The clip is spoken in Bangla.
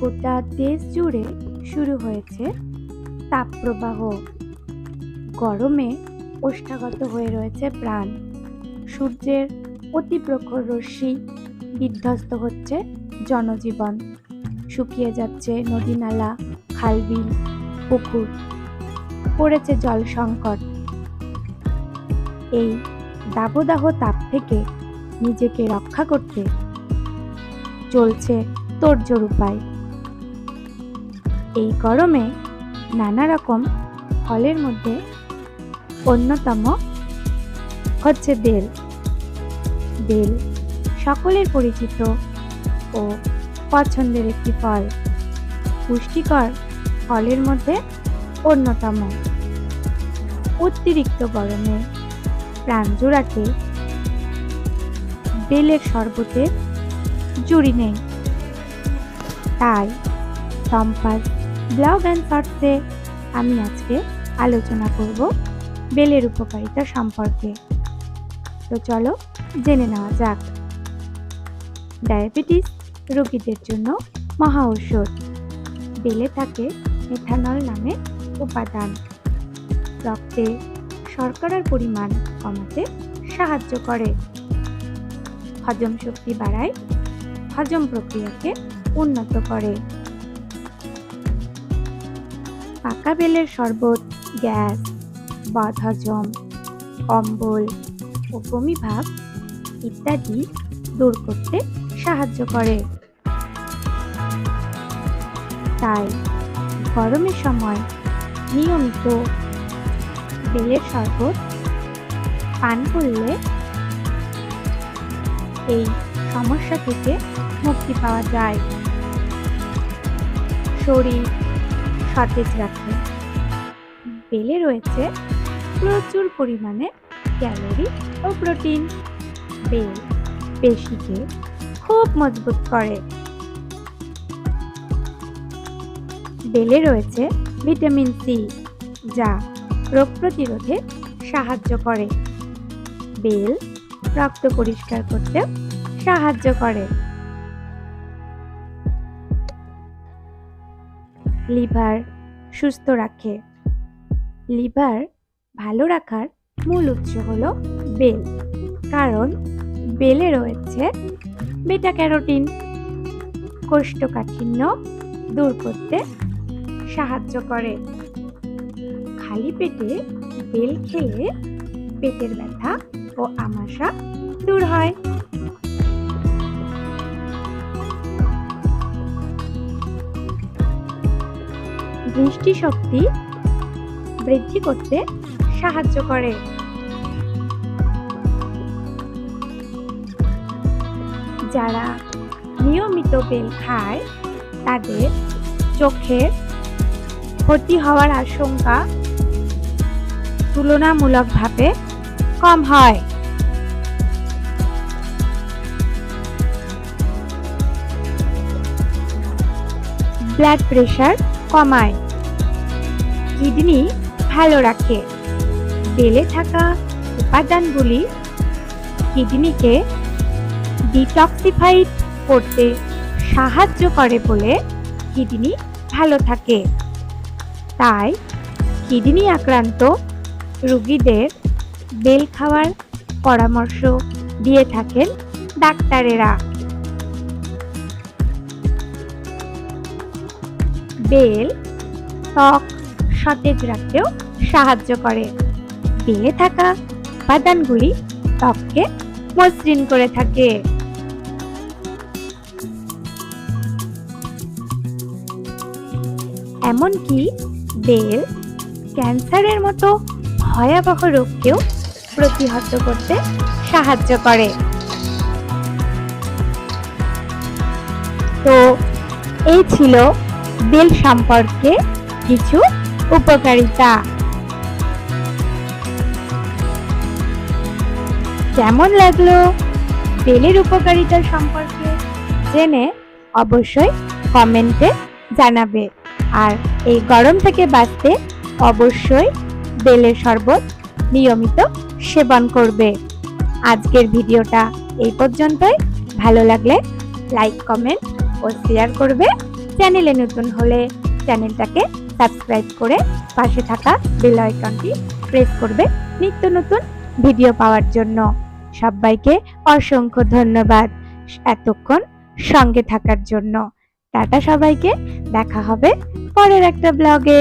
গোটা দেশ জুড়ে শুরু হয়েছে তাপপ্রবাহ। গরমে ওষ্ঠাগত হয়ে রয়েছে প্রাণ। সূর্যের অতি প্রখর রশ্মি বিধ্বস্ত হচ্ছে জনজীবন। শুকিয়ে যাচ্ছে নদী নালা, খালবিল, পুকুর। পড়েছে জল সংকট। এই দাবদাহ তাপ থেকে নিজেকে রক্ষা করতে চলছে তোড়জোড় উপায়। এই গরমে নানা রকম ফলের মধ্যে অন্যতম হচ্ছে বেল। বেল সকলের পরিচিত ও পছন্দের একটি ফল। পুষ্টিকর ফলের মধ্যে অন্যতম। অতিরিক্ত গরমে প্রাণ জোড়াতে বেলের শরবতের জুড়ি নেই। তাই টম্পাস ব্লগ অ্যান্ড শর্টসে আমি আজকে আলোচনা করব বেলের উপকারিতা সম্পর্কে। তো চলো জেনে নেওয়া যাক। ডায়াবেটিস রোগীদের জন্য মহা ঔষধ। বেলে থাকে মেথানল নামে উপাদান। রক্তে শর্করার পরিমাণ কমাতে সাহায্য করে। হজম শক্তি বাড়ায়, হজম প্রক্রিয়াকে উন্নত করে। পাকা বেলের শরবত গ্যাস, বদহজম, অম্বল ও বমিভাব ইত্যাদি দূর করতে সাহায্য করে। তাই গরমের সময় নিয়মিত বেলের শরবত পান করলে এই সমস্যা থেকে মুক্তি পাওয়া যায়। শরীর সতেজ রাখে। বেলে রয়েছে প্রচুর পরিমাণে ক্যালোরি ও প্রোটিন। বেল পেশিকে খুব মজবুত করে। বেলে রয়েছে ভিটামিন সি, যা রোগ প্রতিরোধে সাহায্য করে। বেল রক্ত পরিষ্কার করতে সাহায্য করে। লিভার সুস্থ রাখে। লিভার ভালো রাখার মূল উৎস হলো বেল, কারণ বেলে রয়েছে বেটা ক্যারোটিন। কোষ্ঠকাঠিন্য দূর করতে সাহায্য করে। খালি পেটে বেল খেলে পেটের ব্যথা ও আমাশা দূর হয়। দৃষ্টিশক্তি বৃদ্ধি করতে সাহায্য করে। যারা নিয়মিত বেল খায় তাদের চোখের ক্ষতি হওয়ার আশঙ্কা তুলনামূলকভাবে কম হয়। ব্লাড প্রেশার কমায়। কিডনি ভালো রাখে। বেলে থাকা উপাদানগুলি কিডনিকে ডিটক্সিফাইড করতে সাহায্য করে বলে কিডনি ভালো থাকে। তাই কিডনি আক্রান্ত রোগীদের বেল খাওয়ার পরামর্শ দিয়ে থাকেন ডাক্তারেরা। বেল ত্বক সতেজ রাখতেও সাহায্য করে। বেলে থাকা উপাদানগুলি ত্বককে মসৃণ করে থাকে। এমনকি বেল ক্যান্সারের মতো ভয়াবহ রোগকেও প্রতিহত করতে সাহায্য করে। তো এই ছিল বেল সম্পর্কে কিছু উপকারিতা। কেমন লাগলো বেলের উপকারিতা সম্পর্কে জেনে অবশ্যই কমেন্টে জানাবে। আর এই গরম থেকে বাঁচতে অবশ্যই বেলের শরবত নিয়মিত সেবন করবে। আজকের ভিডিওটা এই পর্যন্তই। ভালো লাগলে লাইক, কমেন্ট ও শেয়ার করবে। চ্যানেলে নতুন হলে চ্যানেলটাকে সাবস্ক্রাইব করে পাশে থাকা বেল আইকনটি প্রেস করবে নিত্য নতুন ভিডিও পাওয়ার জন্য। সবাইকে অসংখ্য ধন্যবাদ এতক্ষণ সঙ্গে থাকার জন্য। টাটা সবাইকে, দেখা হবে পরের একটা ব্লগে।